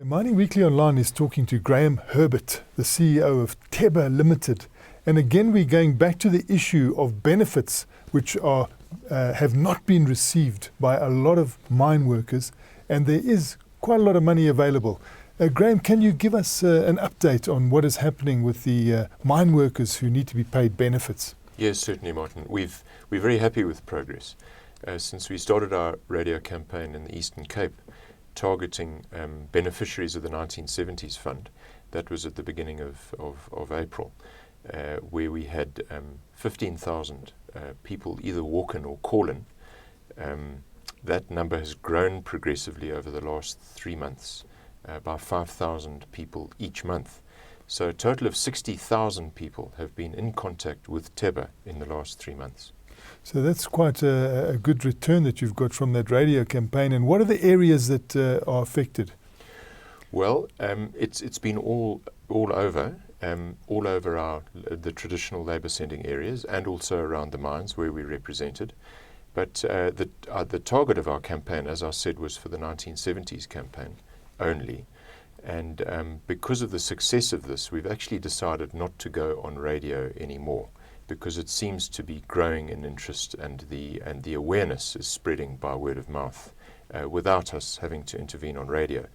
Mining Weekly Online is talking to Graham Herbert, the CEO of Teba Limited. And again, we're going back to the issue of benefits which are have not been received by a lot of mine workers, and there is quite a lot of money available. Graham, can you give us an update on what is happening with the mine workers who need to be paid benefits? Yes, certainly, Martin. We're very happy with progress. Since we started our radio campaign in the Eastern Cape, targeting beneficiaries of the 1970s fund. That was at the beginning of April, where we had 15,000 people either walk in or call in. That number has grown progressively over the last 3 months by 5,000 people each month. So a total of 60,000 people have been in contact with Teba in the last 3 months. So that's quite a good return that you've got from that radio campaign. And what are the areas that are affected? Well, it's been all over the traditional labour sending areas, and also around the mines where we're represented. But the target of our campaign, as I said, was for the 1970s campaign only. And because of the success of this, we've actually decided not to go on radio anymore, because it seems to be growing in interest, and the awareness is spreading by word of mouth without us having to intervene on radio.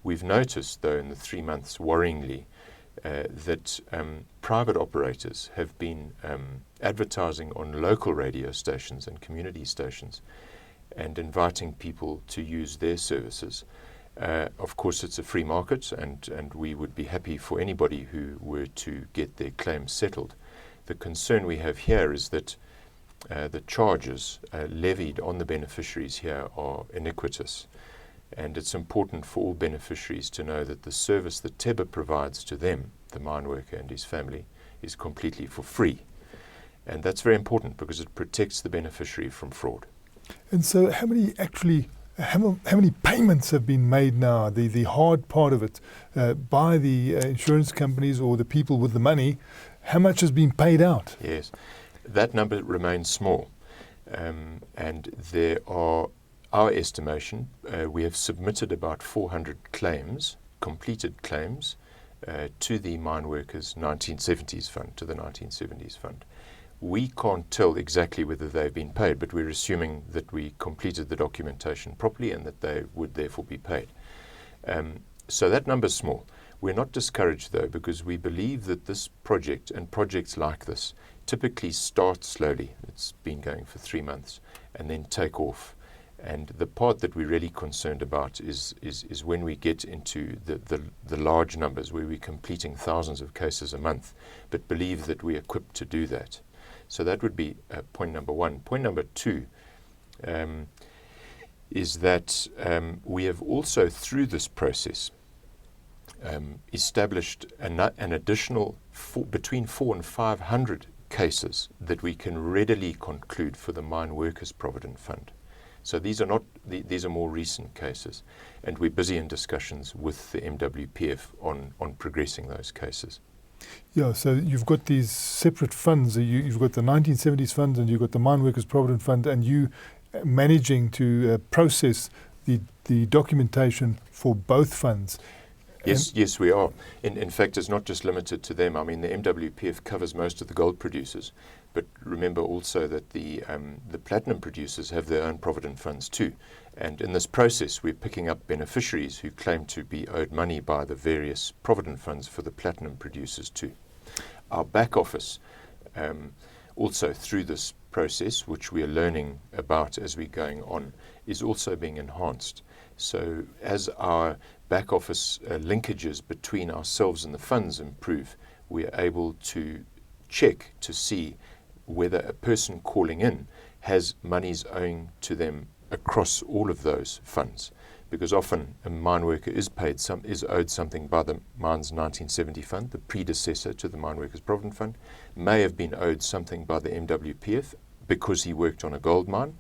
We've noticed, though, in the 3 months, worryingly, that private operators have been advertising on local radio stations and community stations and inviting people to use their services. Of course, it's a free market, and we would be happy for anybody who were to get their claims settled. The concern we have here is that the charges levied on the beneficiaries here are iniquitous. And it's important for all beneficiaries to know that the service that Teba provides to them, the mine worker and his family, is completely for free. And that's very important because it protects the beneficiary from fraud. And so how many payments have been made now, the hard part of it, by the insurance companies or the people with the money? How much has been paid out? Yes, that number remains small. And there are, our estimation, we have submitted about 400 claims, completed claims, to the Mine Workers 1970s Fund, to the 1970s Fund. We can't tell exactly whether they've been paid, but we're assuming that we completed the documentation properly and that they would therefore be paid. So that number's small. We're not discouraged, though, because we believe that this project and projects like this typically start slowly. It's been going for 3 months and then take off. And the part that we're really concerned about is when we get into the large numbers, where we're completing thousands of cases a month, but believe that we're equipped to do that. So that would be point number one. Point number two is that we have also, through this process, established an additional between 400 and 500 cases that we can readily conclude for the Mine Workers Provident Fund. So these are more recent cases, and we're busy in discussions with the MWPF on progressing those cases. Yeah, so you've got these separate funds. You've got the 1970s fund and you've got the Mine Workers Provident Fund, and you managing to process the documentation for both funds. Yes, we are. In fact, it's not just limited to them. I mean, the MWPF covers most of the gold producers, but remember also that the platinum producers have their own provident funds too. And in this process, we're picking up beneficiaries who claim to be owed money by the various provident funds for the platinum producers too. Our back office, also through this process, which we are learning about as we're going on, is also being enhanced. So as our back office linkages between ourselves and the funds improve, we are able to check to see whether a person calling in has monies owing to them across all of those funds. Because often a mine worker is owed something by the mine's 1970 fund, the predecessor to the Mine Workers Provident Fund, may have been owed something by the MWPF because he worked on a gold mine,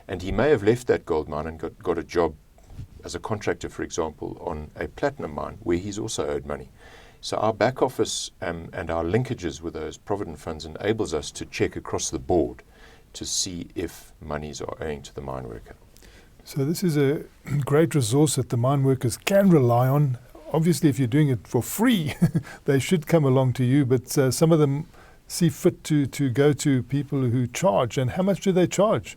and he may have left that gold mine and got a job as a contractor, for example, on a platinum mine where he's also owed money. So our back office and our linkages with those provident funds enables us to check across the board to see if monies are owing to the mine worker. So this is a great resource that the mine workers can rely on obviously if you're doing it for free, they should come along to you, but some of them see fit to go to people who charge. And how much do they charge?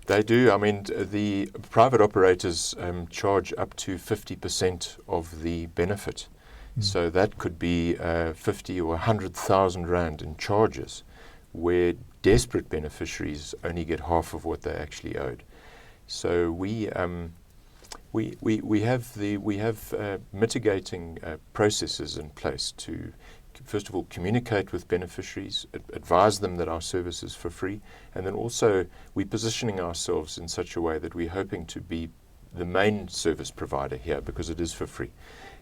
They do. I mean, the private operators charge up to 50% of the benefit. So that could be 50 or 100,000 rand in charges, where desperate beneficiaries only get half of what they actually owed. So we have mitigating processes in place to, first of all, communicate with beneficiaries, advise them that our service is for free, and then also we're positioning ourselves in such a way that we're hoping to be the main service provider here because it is for free.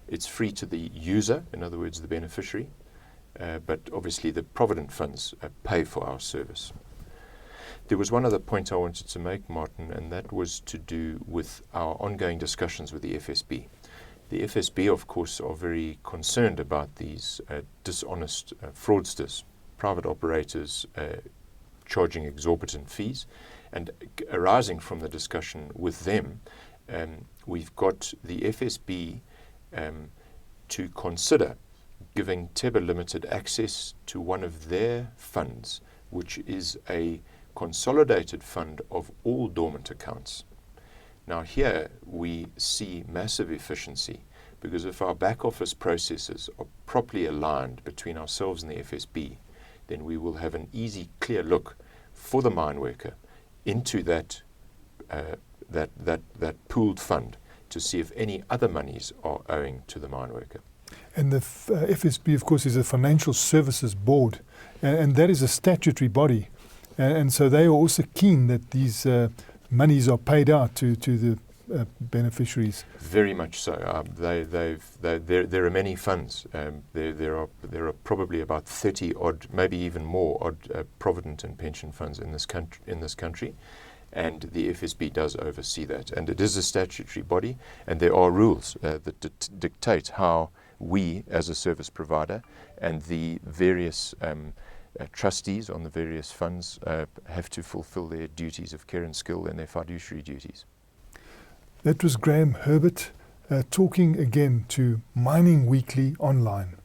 It's free to the user, in other words, the beneficiary, but obviously the provident funds pay for our service. There was one other point I wanted to make, Martin, and that was to do with our ongoing discussions with the FSB. The FSB, of course, are very concerned about these dishonest fraudsters, private operators charging exorbitant fees. And arising from the discussion with them, we've got the FSB to consider giving Teba Limited access to one of their funds, which is a consolidated fund of all dormant accounts. Now here we see massive efficiency, because if our back office processes are properly aligned between ourselves and the FSB, then we will have an easy, clear look for the mine worker into that pooled fund to see if any other monies are owing to the mine worker. And the FSB, of course, is a Financial Services Board, and that is a statutory body. And so they are also keen that these monies are paid out to the beneficiaries. Very much so. There are many funds. There are probably about 30 odd, maybe even more odd provident and pension funds in this country, and the FSB does oversee that. And it is a statutory body, and there are rules that dictate how we, as a service provider, and the various trustees on the various funds have to fulfill their duties of care and skill and their fiduciary duties. That was Graham Herbert talking again to Mining Weekly Online.